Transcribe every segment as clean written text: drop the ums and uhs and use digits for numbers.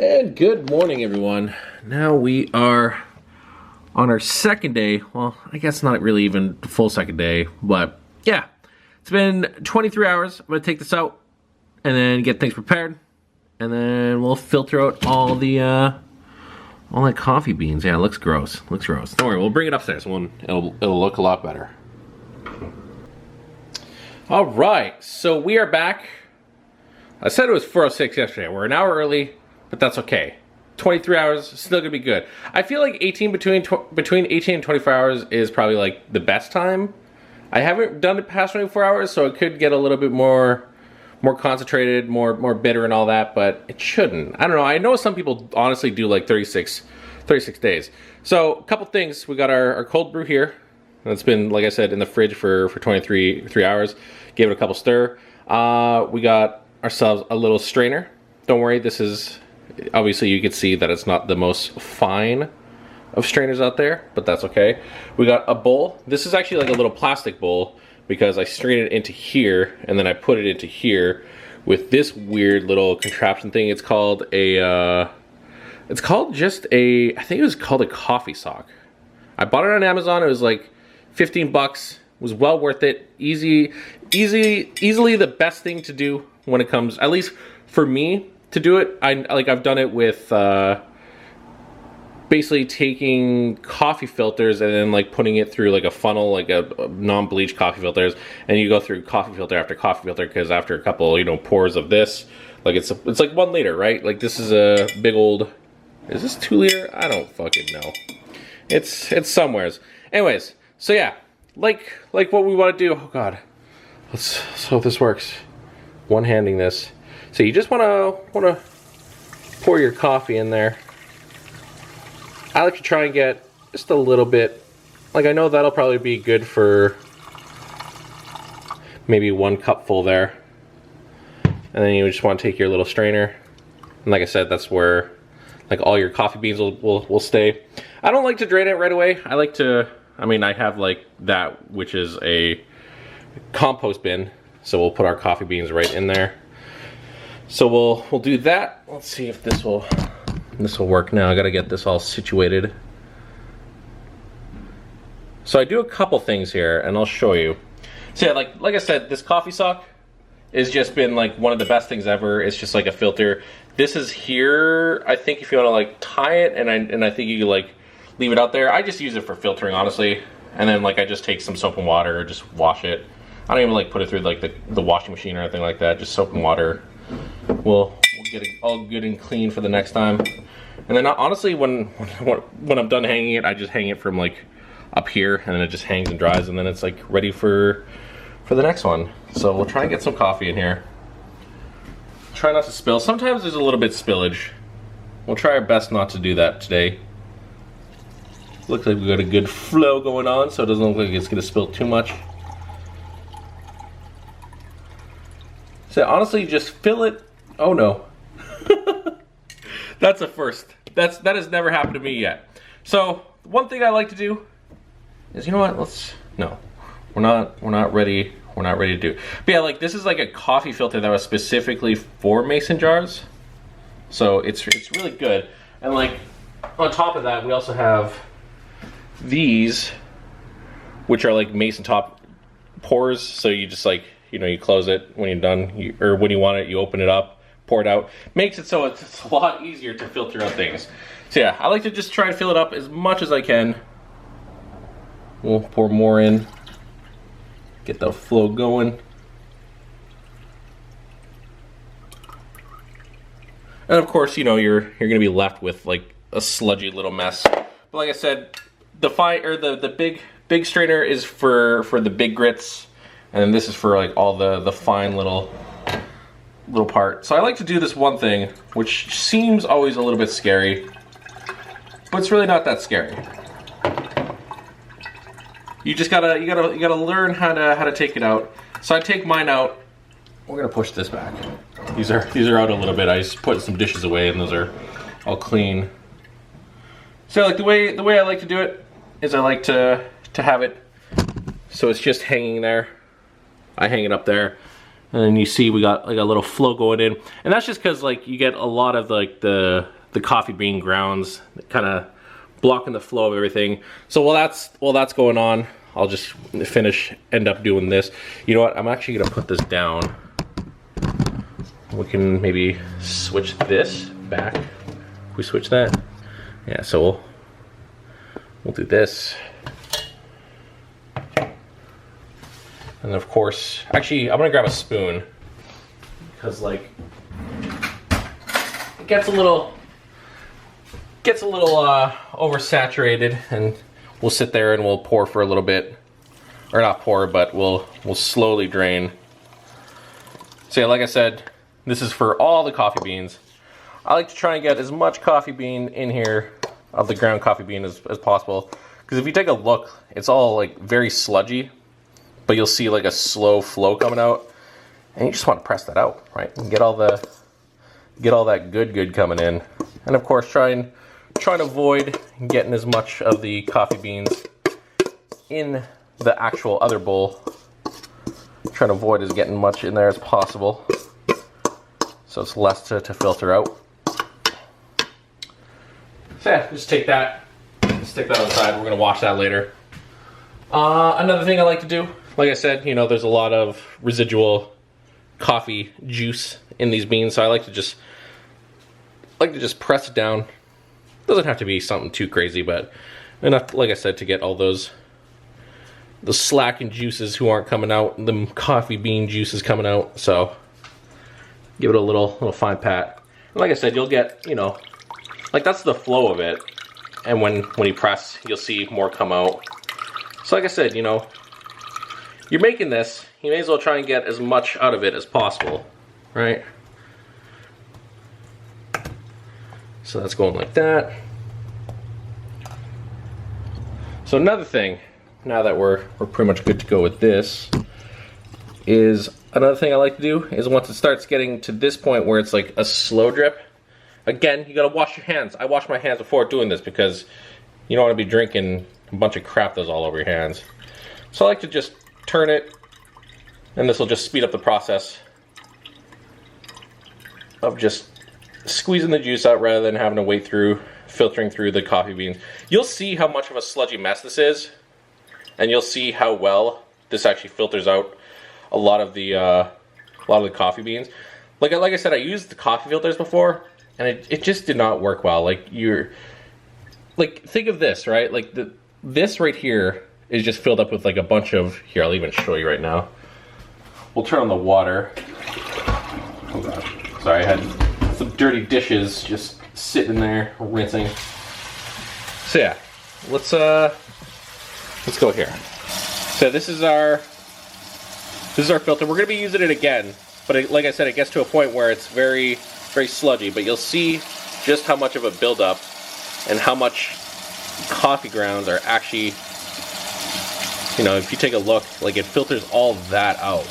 And good morning, everyone. Now we are on our second day. Well, I guess not really even the full second day, but yeah. It's been 23 hours. I'm going to take this out and then get things prepared. And then we'll filter out all the coffee beans. Yeah, it looks gross. Looks gross. Don't worry, we'll bring it upstairs. It'll look a lot better. All right, so we are back. I said it was 4:06 yesterday. We're an hour early, but that's okay. 23 hours, still gonna be good. I feel like between 18 and 24 hours is probably like the best time. I haven't done it past 24 hours, so it could get a little bit more concentrated, more bitter and all that, but it shouldn't. I don't know. I know some people honestly do like 36 days. So a couple things. We got our cold brew here. It's been, like I said, in the fridge for 23 hours. Gave it a couple stir. We got ourselves a little strainer. Don't worry, this is, obviously you can see that it's not the most fine of strainers out there, but that's okay. We got a bowl. This is actually like a little plastic bowl because I strain it into here and then I put it into here with this weird little contraption thing. It's called I think it was called a coffee sock. I bought it on Amazon. It was like 15 bucks. It was well worth it. Easily the best thing to do when it comes, at least for me to do it. I've done it with basically taking coffee filters and then like putting it through like a funnel, like a non-bleach coffee filters, and you go through coffee filter after coffee filter, because after a couple pours of this, like it's like 1 liter, right? Like this is a big old, is this 2 liter? I don't fucking know. It's somewheres. Anyways, so yeah, like what we want to do. Oh god, let's hope this works. One-handing this. So you just want to pour your coffee in there. I like to try and get just a little bit. Like, I know that'll probably be good for maybe 1 cupful there. And then you just want to take your little strainer. And like I said, that's where like all your coffee beans will stay. I don't like to drain it right away. I like to, I have like that, which is a compost bin. So we'll put our coffee beans right in there. So we'll do that. Let's see if this will work now. I gotta get this all situated. So I do a couple things here and I'll show you. So yeah, like I said, this coffee sock has just been like one of the best things ever. It's just like a filter. This is here, I think, if you wanna like tie it, and I think you could like leave it out there. I just use it for filtering, honestly. And then like I just take some soap and water or just wash it. I don't even like put it through like the washing machine or anything like that. Just soap and water. We'll get it all good and clean for the next time. And then honestly, when I'm done hanging it, I just hang it from like up here, and then it just hangs and dries, and then it's like ready for the next one. So we'll try and get some coffee in here. Try not to spill. Sometimes there's a little bit spillage. We'll try our best not to do that today. Looks like we've got a good flow going on, so it doesn't look like it's gonna spill too much. So honestly, just fill it. Oh no. That's a first. That has never happened to me yet. So one thing I like to do is, you know what? We're not ready to do. But yeah, like this is like a coffee filter that was specifically for mason jars. So it's really good. And like on top of that, we also have these, which are like mason top pours. So you just like, you close it when you're done, or when you want it, you open it up, pour it out. Makes it so it's a lot easier to filter out things. So yeah, I like to just try and fill it up as much as I can. We'll pour more in, get the flow going. And of course, you're gonna be left with like a sludgy little mess. But like I said, the big strainer is for the big grits. And then this is for like all the fine little part. So I like to do this one thing, which seems always a little bit scary, but it's really not that scary. You just gotta learn how to take it out. So I take mine out. We're gonna push this back. These are out a little bit. I just put some dishes away, and those are all clean. So like the way I like to do it is I like to have it so it's just hanging there. I hang it up there, And then you see we got like a little flow going in. And that's just because like you get a lot of like the coffee bean grounds kind of blocking the flow of everything. So while that's going on, I'll just end up doing this. You know what? I'm actually gonna put this down. We can maybe switch this back. Can we switch that? Yeah, so we'll do this. And of course, actually, I'm gonna grab a spoon because like it gets a little oversaturated, and we'll sit there and we'll pour for a little bit, or not pour, but we'll slowly drain. So yeah, like I said, this is for all the coffee beans. I like to try and get as much coffee bean in here of the ground coffee bean as possible, because if you take a look, it's all like very sludgy, but you'll see like a slow flow coming out, and you just want to press that out, right? And get all that good coming in, and of course try and avoid getting as much of the coffee beans in the actual other bowl. Trying to avoid as getting much in there as possible, so it's less to filter out. So yeah, just take that, stick that on the side. We're gonna wash that later. Another thing I like to do, like I said, you know, there's a lot of residual coffee juice in these beans, so I like to just press it down. Doesn't have to be something too crazy, but enough, like I said, to get all the slacking juices who aren't coming out, the coffee bean juices coming out. So give it a little fine pat. And like I said, you'll get, you know, like that's the flow of it. And when you press, you'll see more come out. So like I said, you know, you're making this, you may as well try and get as much out of it as possible, right? So that's going like that. So another thing, now that we're pretty much good to go with this, is another thing I like to do is once it starts getting to this point where it's like a slow drip, again, you gotta wash your hands. I wash my hands before doing this because you don't want to be drinking a bunch of crap that's all over your hands. So I like to just turn it, and this will just speed up the process of just squeezing the juice out rather than having to wait through filtering through the coffee beans. You'll see how much of a sludgy mess this is, and you'll see how well this actually filters out a lot of the coffee beans. Like I said, I used the coffee filters before, and it just did not work well. Like think of this, right? Like this right here is just filled up with like a bunch of, here, I'll even show you right now. We'll turn on the water. Oh god, sorry, I had some dirty dishes just sitting there rinsing. So yeah, let's go here. So this is our filter. We're gonna be using it again, but like I said, it gets to a point where it's very, very sludgy, but you'll see just how much of a buildup and how much coffee grounds are actually, you know, if you take a look, like it filters all that out.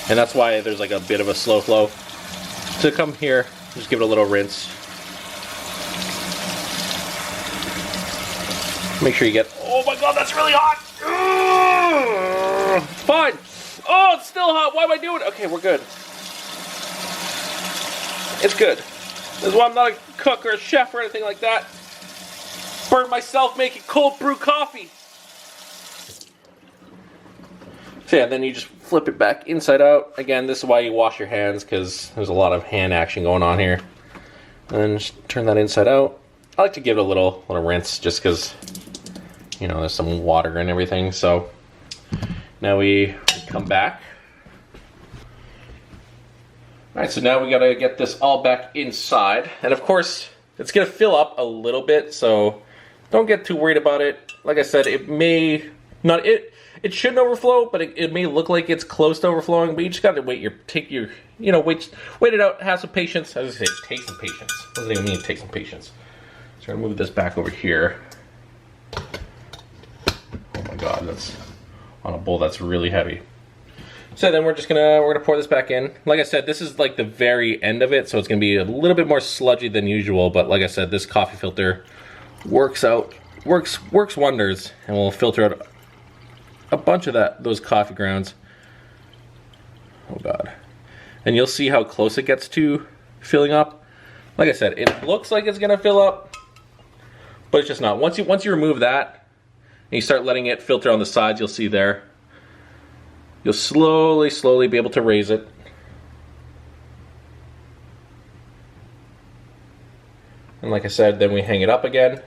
And that's why there's like a bit of a slow flow. So come here, just give it a little rinse. Make sure you get, oh my god, that's really hot! It's fine! Oh, it's still hot, why am I doing it? Okay, we're good. It's good. This is why I'm not a cook or a chef or anything like that. Burn myself making cold brew coffee. So yeah, then you just flip it back inside out. Again, this is why you wash your hands, because there's a lot of hand action going on here. And then just turn that inside out. I like to give it a little rinse just because, you know, there's some water and everything. So now we come back. Alright, so now we gotta get this all back inside. And of course, it's gonna fill up a little bit, so don't get too worried about it. Like I said, it may not, it shouldn't overflow, but it may look like it's close to overflowing, but you just gotta wait it out, have some patience. As I say, take some patience. What does it even mean, take some patience? So I'm gonna move this back over here. Oh my god, that's on a bowl that's really heavy. So then we're gonna pour this back in. Like I said, this is like the very end of it, so it's gonna be a little bit more sludgy than usual, but like I said, this coffee filter works wonders, and will filter out a bunch of those coffee grounds. Oh god. and you'll see how close it gets to filling up. Like I said, it looks like it's gonna fill up, but it's just not. Once you remove that and you start letting it filter on the sides, you'll see there. You'll slowly be able to raise it. And like I said, then we hang it up again.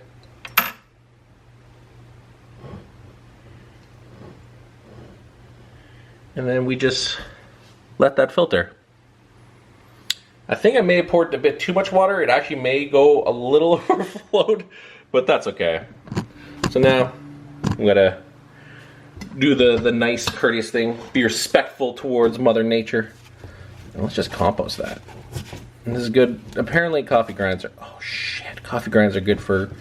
And then we just let that filter. I think I may have poured a bit too much water. It actually may go a little overflowed, but that's okay. So now I'm gonna do the nice, courteous thing. Be respectful towards Mother Nature. And let's just compost that. And this is good. Apparently coffee grinds are, oh shit, coffee grinds are good for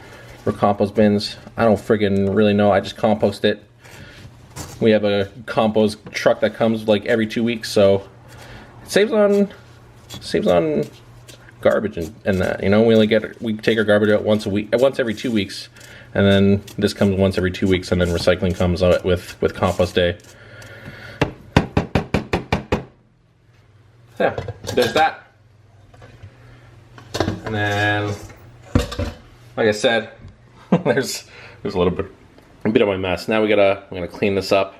compost bins. I don't friggin' really know. I just compost it. We have a compost truck that comes like every 2 weeks, so it saves on garbage and that. You know, we take our garbage out once every 2 weeks, and then this comes once every 2 weeks, and then recycling comes out with compost day. So, yeah, there's that. And then, like I said, there's a bit of my mess. Now we're gonna clean this up,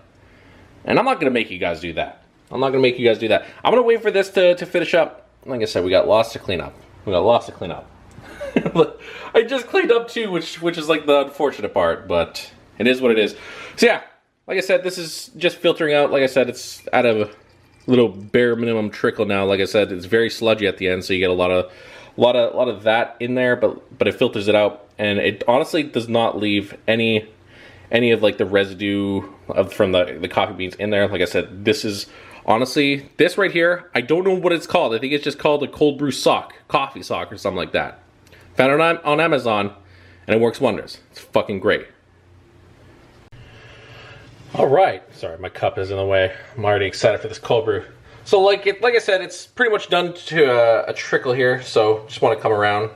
and I'm not gonna make you guys do that. I'm not gonna make you guys do that. I'm gonna wait for this to finish up. Like I said, we got lots to clean up. I just cleaned up too, which is like the unfortunate part, but it is what it is. So yeah, like I said, this is just filtering out. Like I said, it's at a little bare minimum trickle now. Like I said, it's very sludgy at the end, so you get a lot of that in there, but it filters it out, and it honestly does not leave any of like the residue from the coffee beans in there. Like I said, this is honestly, this right here, I don't know what it's called. I think it's just called a cold brew sock, coffee sock or something like that. Found it on Amazon, and it works wonders. It's fucking great. All right, sorry, my cup is in the way. I'm already excited for this cold brew. So like I said, it's pretty much done to a trickle here. So just want to come around,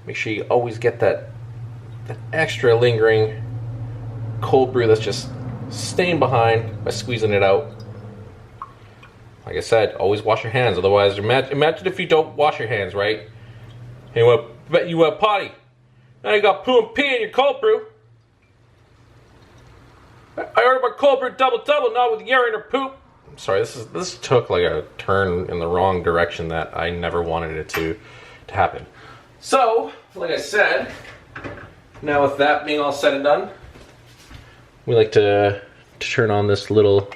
make sure you always get that extra lingering cold brew that's just staying behind by squeezing it out. Like I said, always wash your hands. Otherwise, imagine if you don't wash your hands, right? And you went potty. Now you got poo and pee in your cold brew. I ordered my cold brew double, not with urine or poop. I'm sorry, this took like a turn in the wrong direction that I never wanted it to happen. So, like I said, now with that being all said and done, we like to turn on this little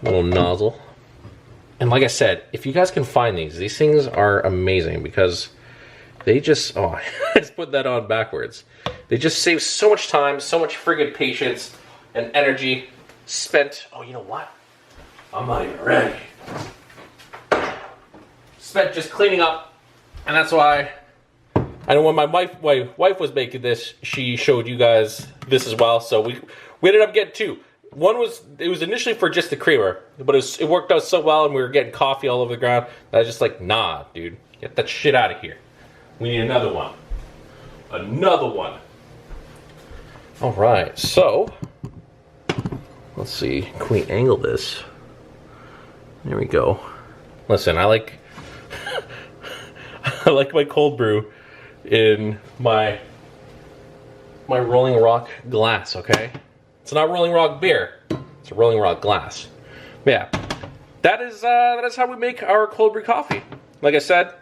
nozzle. And like I said, if you guys can find these things are amazing because they just, I just put that on backwards. They just save so much time, so much friggin' patience and energy spent. Oh, you know what? I'm not even ready. Spent just cleaning up, and that's why I know when my wife was making this, she showed you guys this as well. So we ended up getting two. One was initially for just the creamer, but it worked out so well, and we were getting coffee all over the ground. That I was just like, nah, dude, get that shit out of here. We need another one. Another one. All right, so let's see. Can we angle this? There we go. Listen, I like my cold brew in my Rolling Rock glass, okay? It's not Rolling Rock beer. It's a Rolling Rock glass. But yeah, that is how we make our cold brew coffee. Like I said,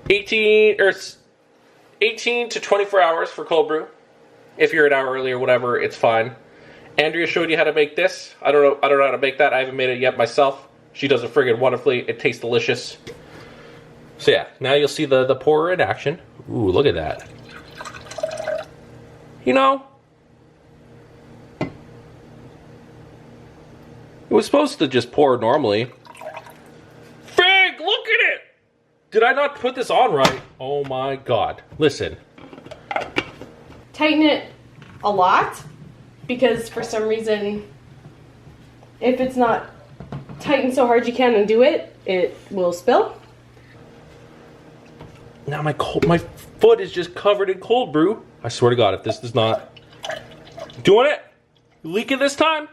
18 to 24 hours for cold brew. If you're an hour early or whatever, it's fine. Andrea showed you how to make this. I don't know how to make that. I haven't made it yet myself. She does it friggin' wonderfully. It tastes delicious. So yeah, now you'll see the pourer in action. Ooh, look at that. You know, it was supposed to just pour normally. Frig, look at it! Did I not put this on right? Oh my god. Listen. Tighten it a lot, because for some reason, if it's not tightened so hard you can't undo it, it will spill. Now my foot is just covered in cold brew. I swear to God, if this does not... Doing it? Leaking this time?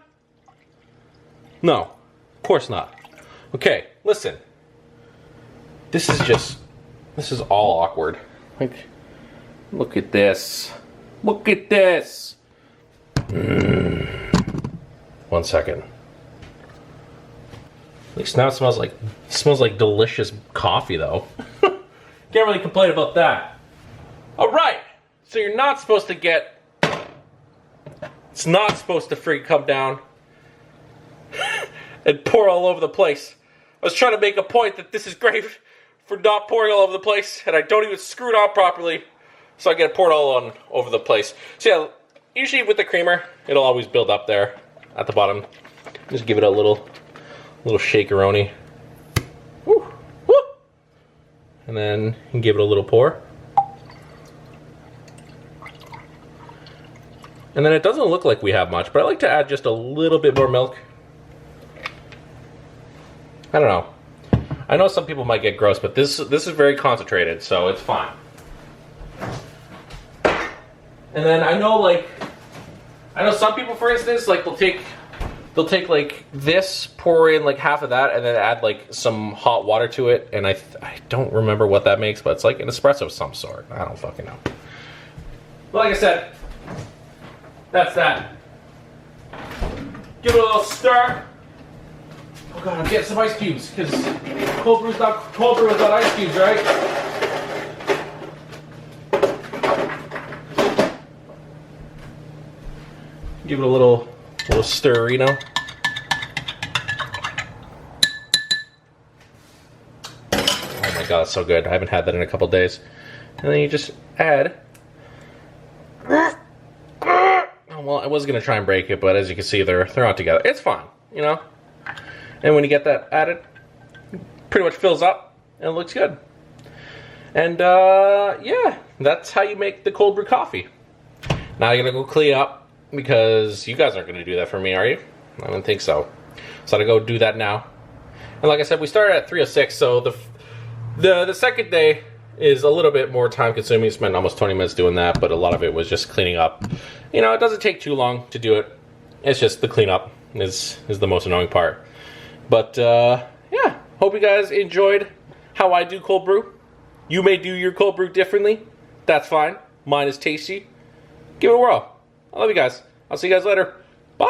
No, of course not. Okay, listen. This is all awkward. Like, look at this. Look at this. 1 second. At least now it smells like delicious coffee though. Can't really complain about that. All right. So you're not supposed to get. It's not supposed to freaking come down and pour all over the place. I was trying to make a point that this is great for not pouring all over the place, and I don't even screw it on properly, so I get it poured all on over the place. So yeah, usually with the creamer, it'll always build up there at the bottom. Just give it a little shakeroni. Woo, woo. And then you can give it a little pour. And then it doesn't look like we have much, but I like to add just a little bit more milk. I don't know. I know some people might get gross, but this is very concentrated, so it's fine. And then I know some people, for instance, like they'll take like this, pour in like half of that, and then add like some hot water to it. And I don't remember what that makes, but it's like an espresso of some sort. I don't fucking know. But like I said, that's that. Give it a little stir. Oh god, I'm getting some ice cubes, because cold brew without ice cubes, right? Give it a little stirrino. Oh my god, it's so good. I haven't had that in a couple days. And then you just add. Oh, well, I was gonna try and break it, but as you can see, they're not together. It's fine, you know. And when you get that added, it pretty much fills up and it looks good. And yeah, that's how you make the cold brew coffee. Now I gotta go clean up, because you guys aren't gonna do that for me, are you? I don't think so. So I gotta go do that now. And like I said, we started at 3:06, so the second day is a little bit more time consuming. Spent almost 20 minutes doing that, but a lot of it was just cleaning up. You know, it doesn't take too long to do it. It's just the cleanup is the most annoying part. But yeah, hope you guys enjoyed how I do cold brew. You may do your cold brew differently. That's fine. Mine is tasty. Give it a whirl. I love you guys. I'll see you guys later. Bye!